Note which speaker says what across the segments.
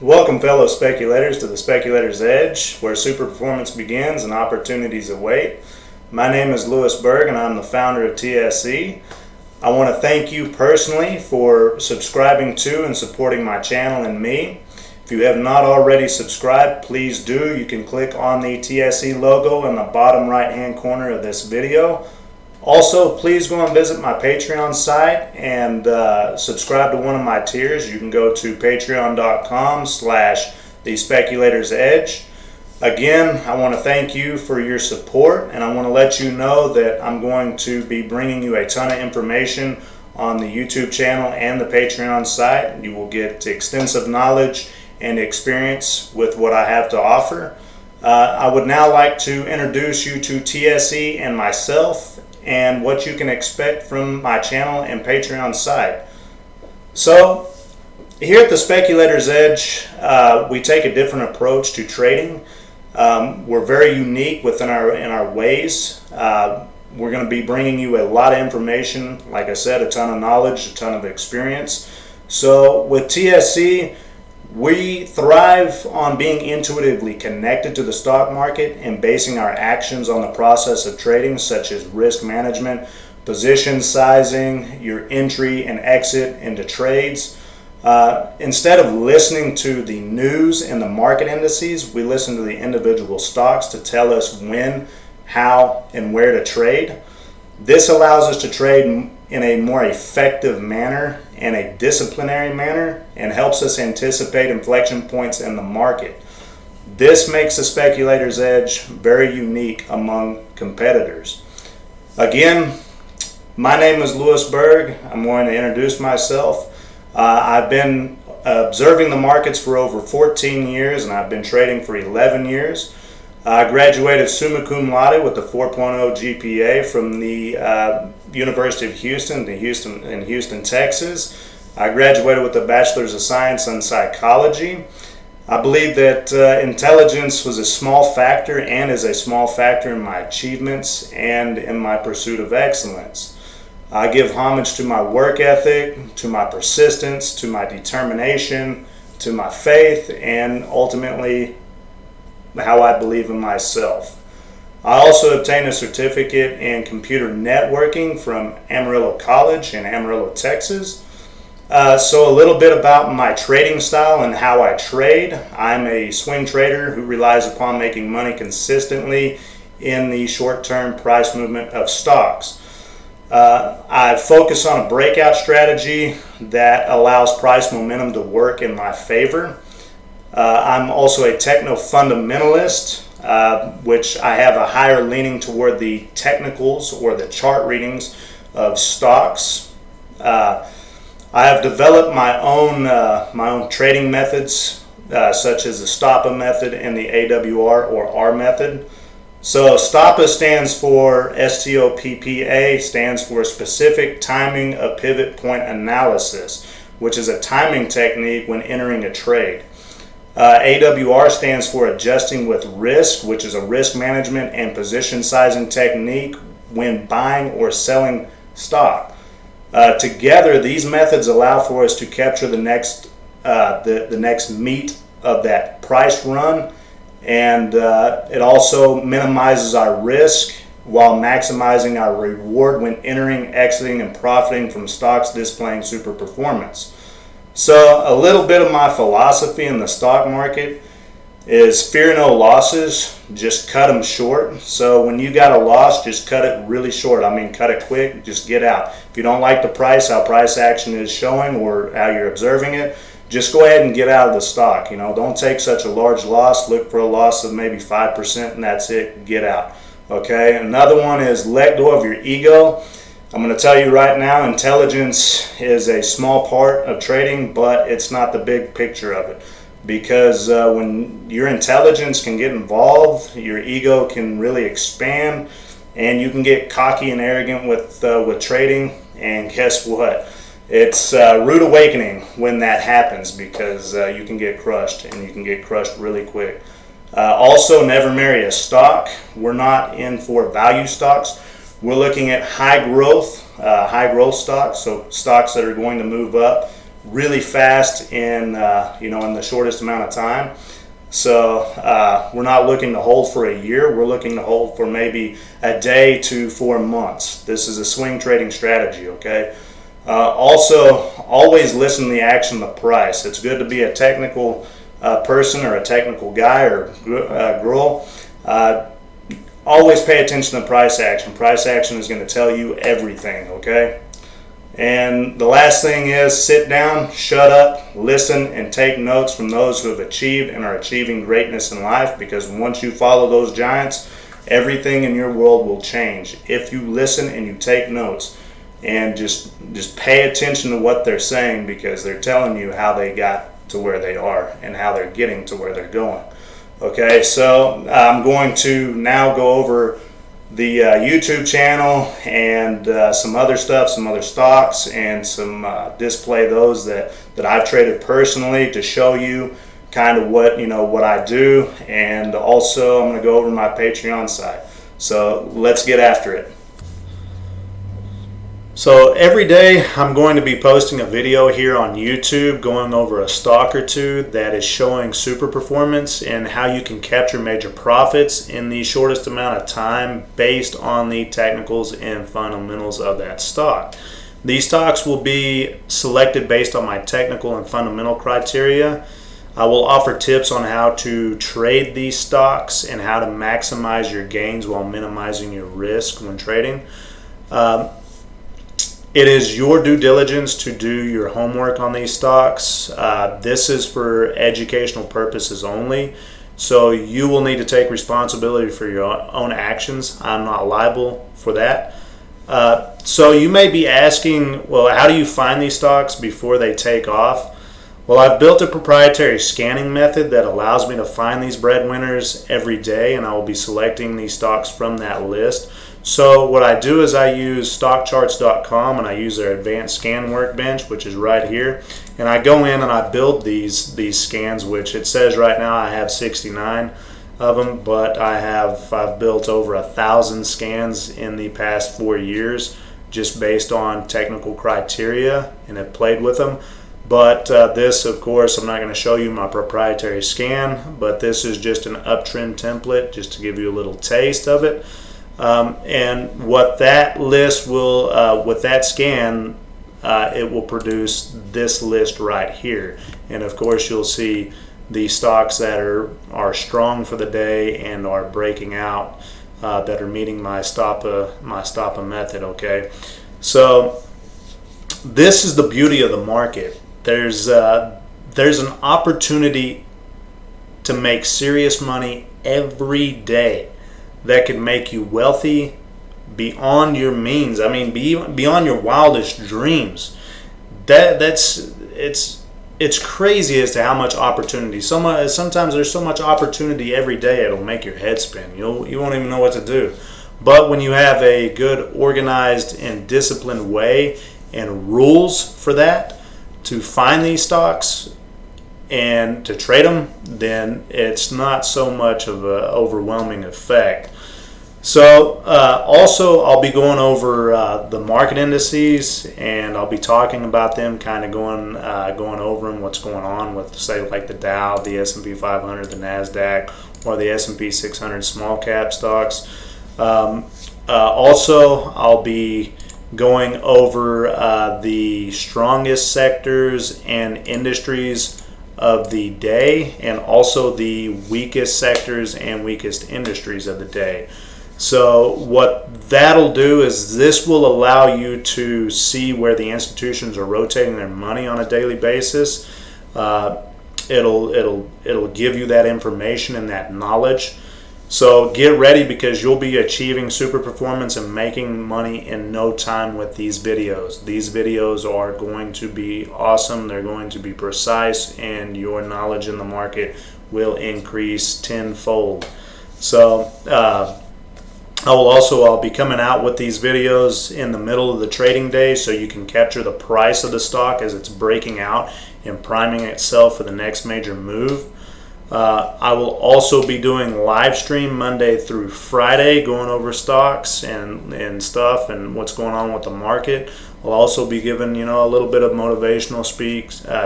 Speaker 1: Welcome, fellow speculators, to the Speculators Edge, where super performance begins and opportunities await. My name is Louis Berg, and I'm the founder of TSE. I want to thank you personally for subscribing to and supporting my channel and me. If you have not already subscribed, please do. You can click on the TSE logo in the bottom right-hand corner of this video. Also, please go and visit my Patreon site and subscribe to one of my tiers. You can go to patreon.com/the Speculators Edge. Again, I want to thank you for your support, and I want to let you know that I'm going to be bringing you a ton of information on the YouTube channel and the Patreon site. You will get extensive knowledge and experience with what I have to offer. I would now like to introduce you to TSE and myself and what you can expect from my channel and Patreon site. So here at the Speculators Edge, we take a different approach to trading. We're very unique within our ways. We're going to be bringing you a lot of information, like I said, a ton of knowledge, a ton of experience. So with TSE, we thrive on being intuitively connected to the stock market and basing our actions on the process of trading, such as risk management, position sizing, your entry and exit into trades. Instead of listening to the news and the market indices, we listen to the individual stocks to tell us when, how, and where to trade. This allows us to trade in a more effective manner and a disciplinary manner, and helps us anticipate inflection points in the market. This makes the Speculator's Edge very unique among competitors. Again, my name is Louis Berg. I'm going to introduce myself. I've been observing the markets for over 14 years, and I've been trading for 11 years. I graduated summa cum laude with a 4.0 GPA from the University of Houston in Houston, Texas. I graduated with a Bachelor's of Science in Psychology. I believe that intelligence was a small factor and is a small factor in my achievements and in my pursuit of excellence. I give homage to my work ethic, to my persistence, to my determination, to my faith, and ultimately how I believe in myself. I also obtained a certificate in computer networking from Amarillo College in Amarillo, Texas. So a little bit about my trading style and how I trade. I'm a swing trader who relies upon making money consistently in the short-term price movement of stocks. I focus on a breakout strategy that allows price momentum to work in my favor. I'm also a techno-fundamentalist, which I have a higher leaning toward the technicals or the chart readings of stocks. I have developed my own trading methods, such as the STOPA method and the AWR or R method. So STOPA stands for STOPPA, stands for Specific Timing of Pivot Point Analysis, which is a timing technique when entering a trade. AWR stands for Adjusting with Risk, which is a risk management and position sizing technique when buying or selling stock. Together, these methods allow for us to capture the next meat of that price run, and it also minimizes our risk while maximizing our reward when entering, exiting, and profiting from stocks displaying super performance. So a little bit of my philosophy in the stock market is fear no losses, just cut them short. So when you got a loss, just cut it really short. I mean, cut it quick, just get out. If you don't like the price, how price action is showing or how you're observing it, just go ahead and get out of the stock. Don't take such a large loss. Look for a loss of maybe 5% and that's it, get out. Okay, another one is let go of your ego. I'm going to tell you right now, intelligence is a small part of trading, but it's not the big picture of it. Because when your intelligence can get involved, your ego can really expand, and you can get cocky and arrogant with trading. And guess what? It's rude awakening when that happens, because you can get crushed, and you can get crushed really quick. Also, never marry a stock. We're not in for value stocks. We're looking at high growth stocks, so stocks that are going to move up really fast in in the shortest amount of time. So we're not looking to hold for a year. We're looking to hold for maybe a day to 4 months. This is a swing trading strategy, okay? Also, always listen to the action of the price. It's good to be a technical person or a technical guy or girl. Always pay attention to price action. Price action is going to tell you everything, okay? And the last thing is sit down, shut up, listen, and take notes from those who have achieved and are achieving greatness in life, because once you follow those giants, everything in your world will change. If you listen and you take notes and just pay attention to what they're saying, because they're telling you how they got to where they are and how they're getting to where they're going. Okay, so I'm going to now go over the YouTube channel and some other stuff, some other stocks, and some display those that I've traded personally to show you kind of what I do. And also I'm going to go over my Patreon site. So let's get after it. So every day I'm going to be posting a video here on YouTube going over a stock or two that is showing super performance and how you can capture major profits in the shortest amount of time based on the technicals and fundamentals of that stock. These stocks will be selected based on my technical and fundamental criteria. I will offer tips on how to trade these stocks and how to maximize your gains while minimizing your risk when trading. It is your due diligence to do your homework on these stocks. This is for educational purposes only, so you will need to take responsibility for your own actions. I'm not liable for that. So you may be asking, well, how do you find these stocks before they take off? Well, I've built a proprietary scanning method that allows me to find these breadwinners every day, and I will be selecting these stocks from that list. So what I do is I use stockcharts.com, and I use their advanced scan workbench, which is right here, and I go in and I build these scans, which it says right now I have 69 of them, but I've built over 1,000 scans in the past 4 years just based on technical criteria, and have played with them. But this, of course, I'm not going to show you my proprietary scan, but this is just an uptrend template just to give you a little taste of it. And what that list will, with that scan, it will produce this list right here. And of course, you'll see the stocks that are strong for the day and are breaking out, that are meeting my stoppa method. Okay, so this is the beauty of the market. There's an opportunity to make serious money every day that could make you wealthy beyond your means. I mean, beyond your wildest dreams. It's crazy as to how much opportunity. Sometimes there's so much opportunity every day it'll make your head spin. You won't even know what to do. But when you have a good, organized, and disciplined way and rules for that to find these stocks and to trade them, then it's not so much of an overwhelming effect. So also I'll be going over the market indices, and I'll be talking about them, kind of going over them, what's going on with, say, like the Dow, the S&P 500, the NASDAQ, or the S&P 600 small cap stocks. Also, I'll be going over the strongest sectors and industries of the day, and also the weakest sectors and weakest industries of the day. So what that'll do is this will allow you to see where the institutions are rotating their money on a daily basis. It'll give you that information and that knowledge. So get ready, because you'll be achieving super performance and making money in no time with these videos. These videos are going to be awesome. They're going to be precise, and your knowledge in the market will increase tenfold. So I'll be coming out with these videos in the middle of the trading day, so you can capture the price of the stock as it's breaking out and priming itself for the next major move. I will also be doing live stream Monday through Friday, going over stocks and stuff and what's going on with the market. I'll also be giving, a little bit of motivational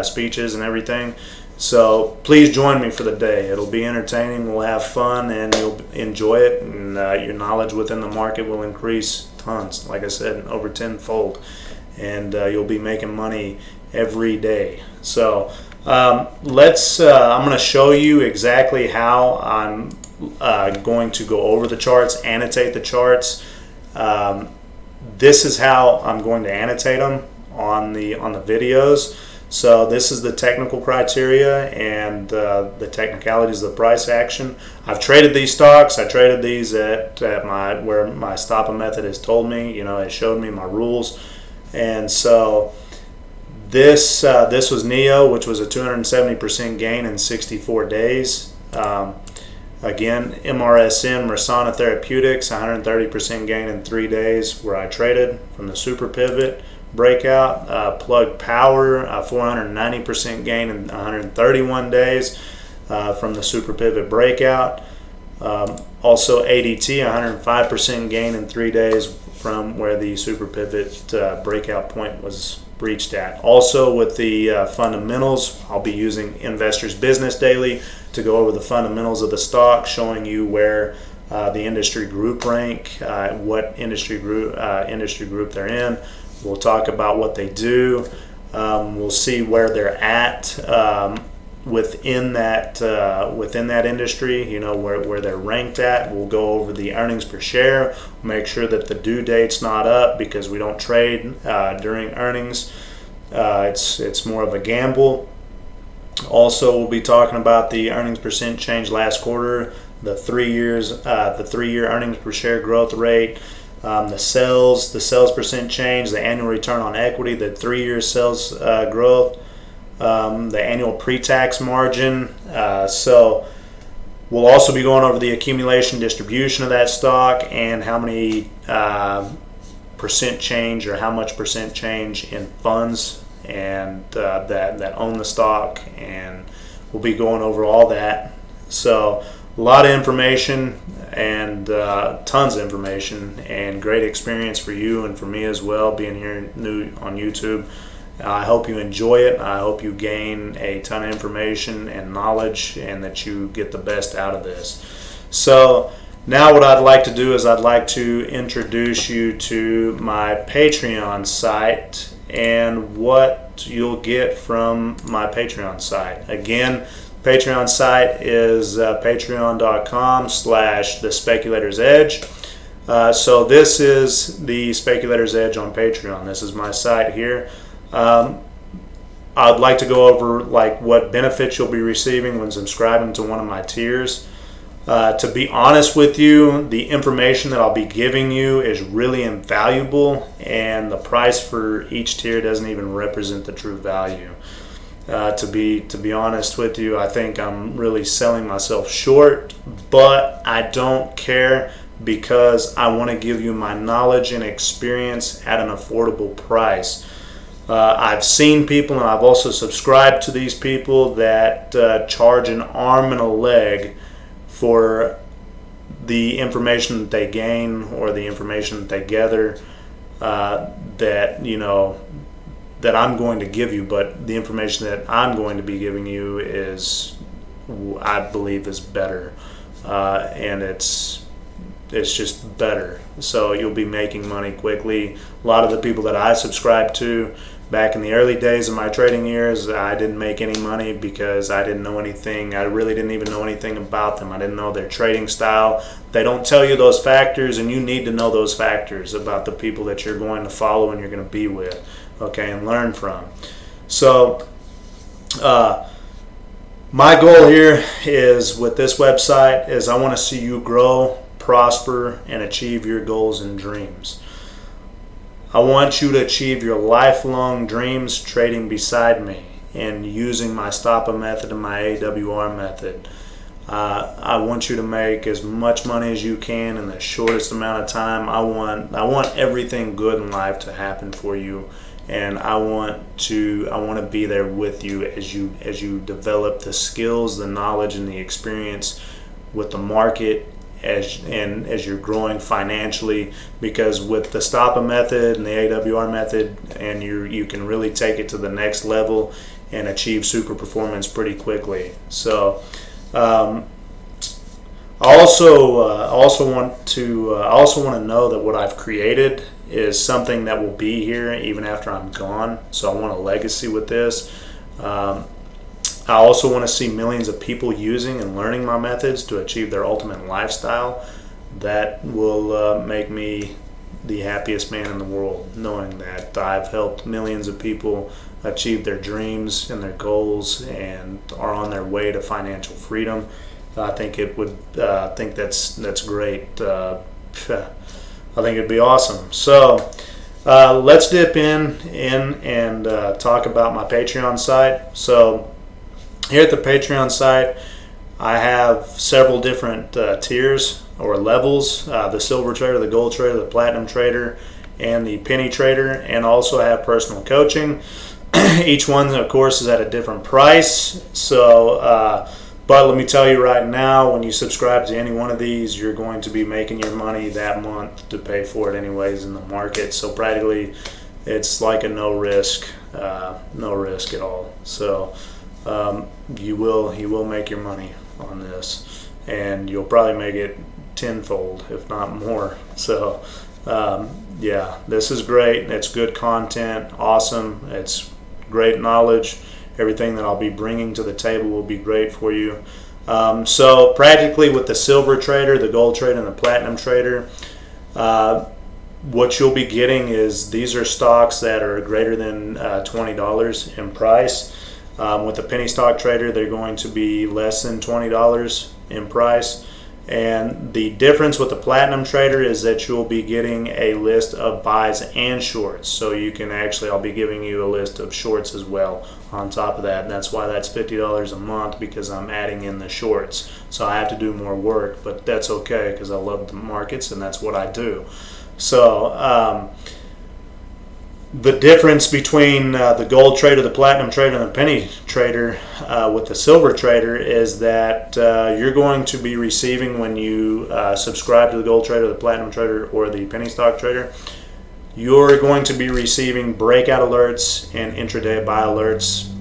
Speaker 1: speeches and everything. So please join me for the day. It'll be entertaining, we'll have fun, and you'll enjoy it, and your knowledge within the market will increase tons, like I said, over tenfold, and you'll be making money every day. So I'm going to show you exactly how I'm going to go over the charts, annotate the charts. This is how I'm going to annotate them on the videos. So this is the technical criteria and the technicalities of the price action. I've traded these stocks. I traded these at where my stopping method has told me. It showed me my rules, and so this was NEO, which was a 270% gain in 64 days. Again, MRSN, Mersana Therapeutics, 130% gain in 3 days, where I traded from the super pivot breakout. Plug Power, 490% gain in 131 days from the super pivot breakout. Also ADT, 105% gain in 3 days from where the super pivot breakout point was reached at. Also with the fundamentals, I'll be using Investors Business Daily to go over the fundamentals of the stock, showing you where the industry group rank, what industry group they're in. We'll talk about what they do. We'll see where they're at within that industry. Where they're ranked at. We'll go over the earnings per share. Make sure that the due date's not up, because we don't trade during earnings. It's more of a gamble. Also, we'll be talking about the earnings percent change last quarter, the 3 year earnings per share growth rate. The sales percent change, the annual return on equity, the 3-year sales growth, the annual pre-tax margin. So we'll also be going over the accumulation distribution of that stock, and how many percent change, or how much percent change in funds and that own the stock, and we'll be going over all that. So a lot of information, and tons of information, and great experience for you and for me as well, being here new on YouTube. I hope you enjoy it. I hope you gain a ton of information and knowledge, and that you get the best out of this. So now what I'd like to do is I'd like to introduce you to my Patreon site and what you'll get from my Patreon site. Again, Patreon site is patreon.com/the Speculators Edge. So this is the Speculators Edge on Patreon. This is my site here. I'd like to go over what benefits you'll be receiving when subscribing to one of my tiers. To be honest with you, the information that I'll be giving you is really invaluable, and the price for each tier doesn't even represent the true value. To be honest with you, I think I'm really selling myself short, but I don't care, because I want to give you my knowledge and experience at an affordable price. I've seen people, and I've also subscribed to these people that charge an arm and a leg for the information that they gain, or the information that they gather, that I'm going to give you. But the information that I'm going to be giving you is, I believe, is better, and it's just better. So you'll be making money quickly. A lot of the people that I subscribed to back in the early days of my trading years, I didn't make any money because I didn't know anything. I really didn't even know anything about them. I didn't know their trading style. They don't tell you those factors, and you need to know those factors about the people that you're going to follow and you're going to be with, okay, and learn from. So my goal here is, with this website, is I want to see you grow, prosper, and achieve your goals and dreams. I want you to achieve your lifelong dreams trading beside me and using my stopper method and my AWR method. I want you to make as much money as you can in the shortest amount of time. I want everything good in life to happen for you, and I want to be there with you as you develop the skills, the knowledge, and the experience with the market as you're growing financially, because with the stopper method and the AWR method, and you can really take it to the next level and achieve super performance pretty quickly. So I also want to know that what I've created is something that will be here even after I'm gone. So I want a legacy with this. I also want to see millions of people using and learning my methods to achieve their ultimate lifestyle. That will make me the happiest man in the world, knowing that I've helped millions of people achieve their dreams and their goals and are on their way to financial freedom. I think that's great. I think it'd be awesome. So let's dip in and talk about my Patreon site. So here at the Patreon site, I have several different tiers or levels: the silver trader, the gold trader, the platinum trader, and the penny trader. And also I have personal coaching. Each one, of course, is at a different price. So but let me tell you right now, when you subscribe to any one of these, you're going to be making your money that month to pay for it anyways in the market. So practically it's like a no risk at all. So you will make your money on this, and you'll probably make it tenfold, if not more. So yeah, this is great. It's good content, awesome. It's great knowledge. Everything that I'll be bringing to the table will be great for you. So practically with the silver trader, the gold trader, and the platinum trader, what you'll be getting is these are stocks that are greater than $20 in price. With the penny stock trader, they're going to be less than $20 in price. And the difference with the platinum trader is that you'll be getting a list of buys and shorts. So you can actually, I'll be giving you a list of shorts as well on top of that. And that's why that's $50 a month, because I'm adding in the shorts. So I have to do more work, but that's okay because I love the markets and that's what I do. So the difference between the gold trader, the platinum trader, and the penny trader with the silver trader is that you're going to be receiving, when you subscribe to the gold trader, the platinum trader, or the penny stock trader, you're going to be receiving breakout alerts and intraday buy alerts.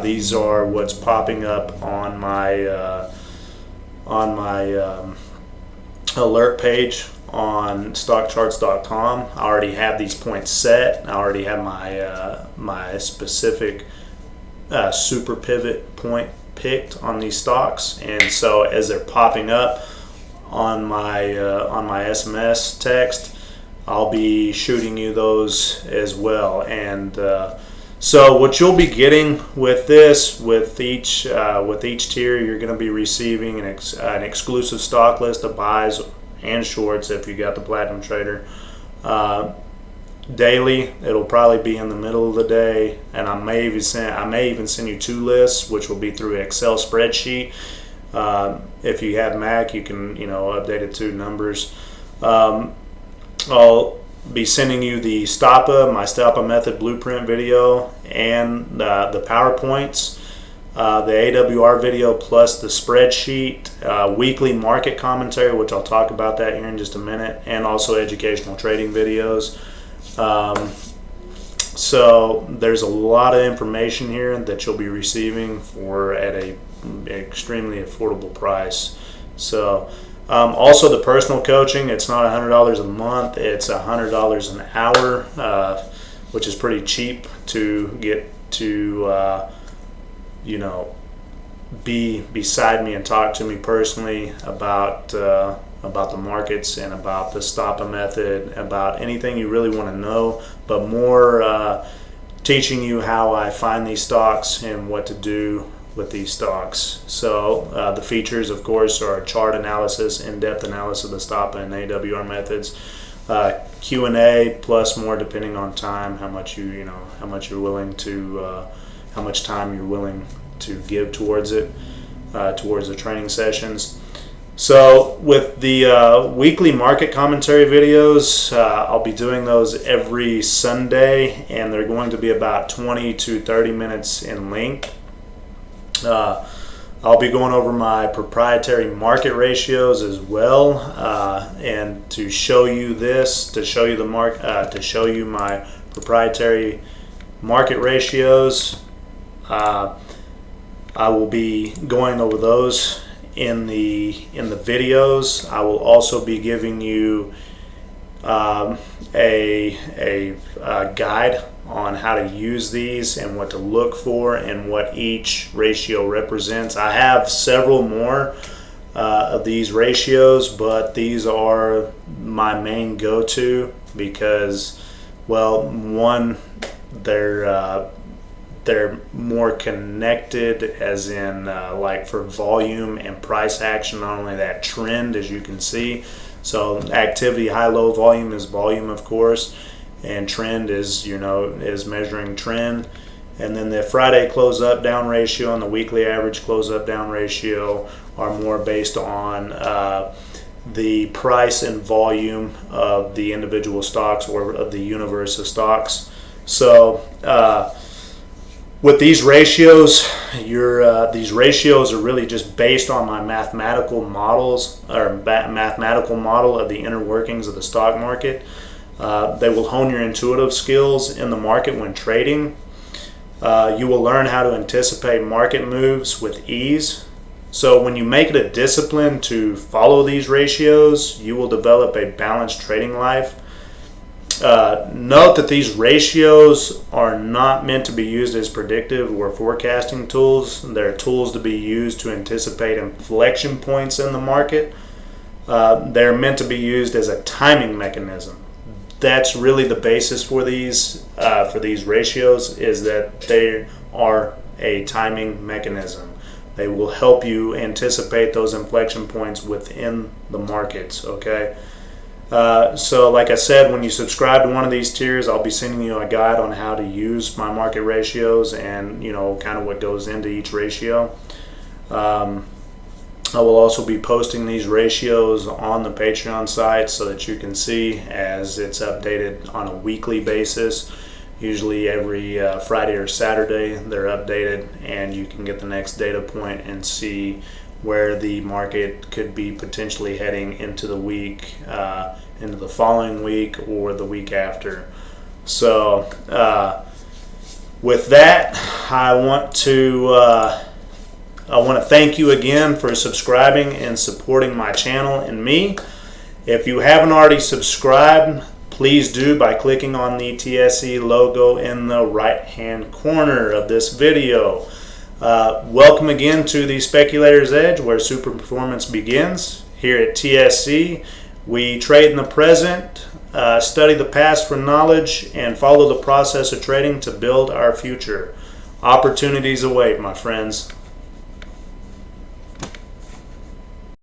Speaker 1: These are what's popping up on my alert page on stockcharts.com. I already have these points set. I already have my specific super pivot point picked on these stocks, and so as they're popping up on my SMS text, I'll be shooting you those as well. And so what you'll be getting with this, with each tier, you're going to be receiving an exclusive stock list of buys and shorts if you got the platinum trader. Daily, it'll probably be in the middle of the day, and I may even send you two lists, which will be through Excel spreadsheet. If you have Mac, you can update it to numbers. I'll be sending you the my stoppa method blueprint video and the PowerPoints. The AWR video plus the spreadsheet, weekly market commentary, which I'll talk about that here in just a minute, and also educational trading videos. So there's a lot of information here that you'll be receiving at a extremely affordable price. So also the personal coaching, it's not $100 a month, it's $100 an hour, which is pretty cheap to get to be beside me and talk to me personally about the markets and about the stoppa method, about anything you really want to know, but more teaching you how I find these stocks and what to do with these stocks. So the features, of course, are chart analysis, in-depth analysis of the stoppa and AWR methods, Q&A plus more depending on time, how much you're willing to how much time you're willing to give towards it, towards the training sessions. So with the weekly market commentary videos, I'll be doing those every Sunday, and they're going to be about 20 to 30 minutes in length. I'll be going over my proprietary market ratios as well, and to show you this, to show you my proprietary market ratios. I will be going over those in the videos. I will also be giving you a guide on how to use these and what to look for and what each ratio represents. I have several more of these ratios, but these are my main go-to because, well, one, they're more connected, as in like for volume and price action, not only that trend, as you can see. So activity, high, low, volume is volume, of course, and trend is, is measuring trend. And then the Friday close up down ratio and the weekly average close up down ratio are more based on the price and volume of the individual stocks or of the universe of stocks. So with these ratios, these ratios are really just based on my mathematical models, or mathematical model of the inner workings of the stock market. They will hone your intuitive skills in the market when trading. You will learn how to anticipate market moves with ease. So when you make it a discipline to follow these ratios, you will develop a balanced trading life. Note that these ratios are not meant to be used as predictive or forecasting tools. They're tools to be used to anticipate inflection points in the market. They're meant to be used as a timing mechanism. That's really the basis for these ratios, is that they are a timing mechanism. They will help you anticipate those inflection points within the markets, okay? So like I said, when you subscribe to one of these tiers, I'll be sending you a guide on how to use my market ratios and, kind of what goes into each ratio. I will also be posting these ratios on the Patreon site so that you can see as it's updated on a weekly basis. Usually every Friday or Saturday they're updated, and you can get the next data point and see where the market could be potentially heading into the week, into the following week or the week after. So with that, I want to thank you again for subscribing and supporting my channel and me. If you haven't already subscribed, please do by clicking on the TSE logo in the right hand corner of this video. Welcome again to the Speculators Edge, where super performance begins. Here at TSE, we trade in the present, study the past for knowledge, and follow the process of trading to build our future. Opportunities await, my friends.